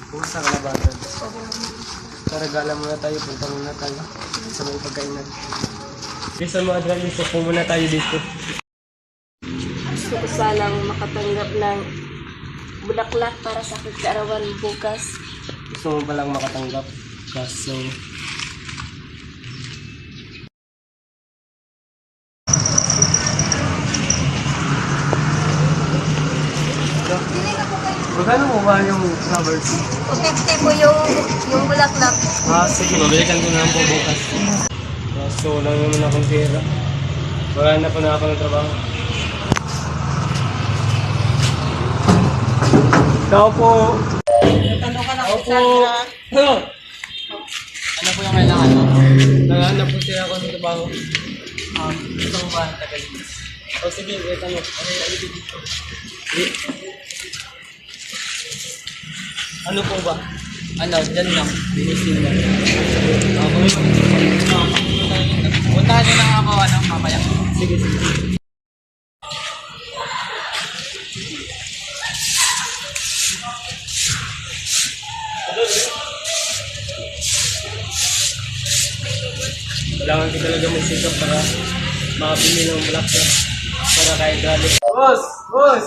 Kung sa kalabagan. Tara, gala muna tayo. Punta muna tayo sa may pagkainan. Bisa mga dragons, so muna tayo dito. Gusto ko sanang makatanggap ng bulaklak para sa aking kaarawan bukas. Gusto mo palang makatanggap. Kaso... Magkano mo ba yung flowers? 250 po yung bulaklak. Sige, mabalikan ko na lang po bukas. Kaso wala naman akong pera. Wala na po na ako ng trabaho. Tao po! Tanong ka lang Tao po! Ano po yung kailangan mo? Naghanap po siya ako ng trabaho. Gusto mo ba tagal? O sige, wait ano. Ano po ba? Ano, dyan lang. Binisin lang. Puntahan nyo lang ako, mamaya. Sige, sige. Kailangan ko talaga magsikap para makabili ng bulaklak para kahit galit. Boss! Boss!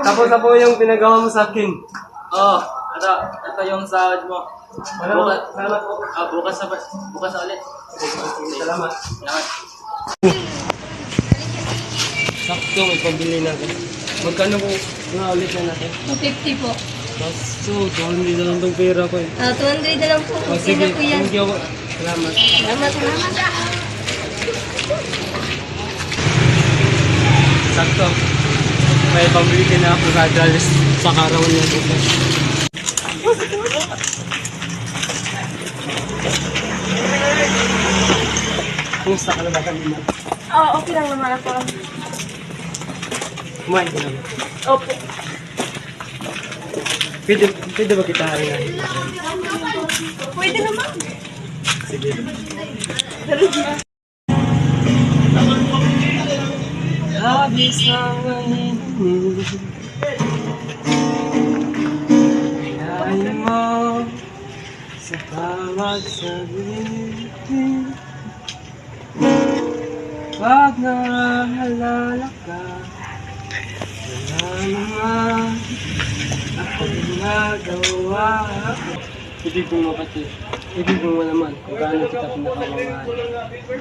Tapos na po yung pinagawa mo sa akin. Oo, ito yung sahod mo. Salamat po. Bukas na ulit. Salamat. Salamat. Sakto, may pambili natin. Magkano po nga ulit na natin? 250 po. Kaso, 200 na lang itong pera ko eh. 200 na lang po. O Okay sige, na po yan. thank you. Salamat. Salamat. Sakto. May pambili ka na ako sa Dallas sa karawan niya dito. Kumusta ka na ba kanina? Okay lang naman ako. Kumain ka na ba? Opo. Pwede ba kita haringan? Pwede naman. Sige. Labis ang ngayon. Ayaw mo sa bawat sabihin. Pag naalala ka, wala naman akong magawa. Ibig mo kapatid, ibig mo naman kung gaano kita pinakamamahal.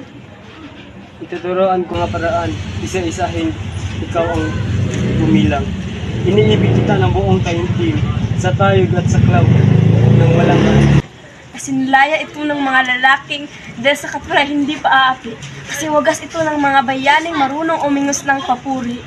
Ituturoan ko nga paraan, isa-isahin, ikaw ang bumilang. Iniibig kita ng buong taimtim, sa tayog at sa cloud, ng walang ano. Sinilaya ito ng mga lalaking dahil sa katulad hindi pa aapi. Kasi wagas ito ng mga bayaning marunong umingos ng papuri.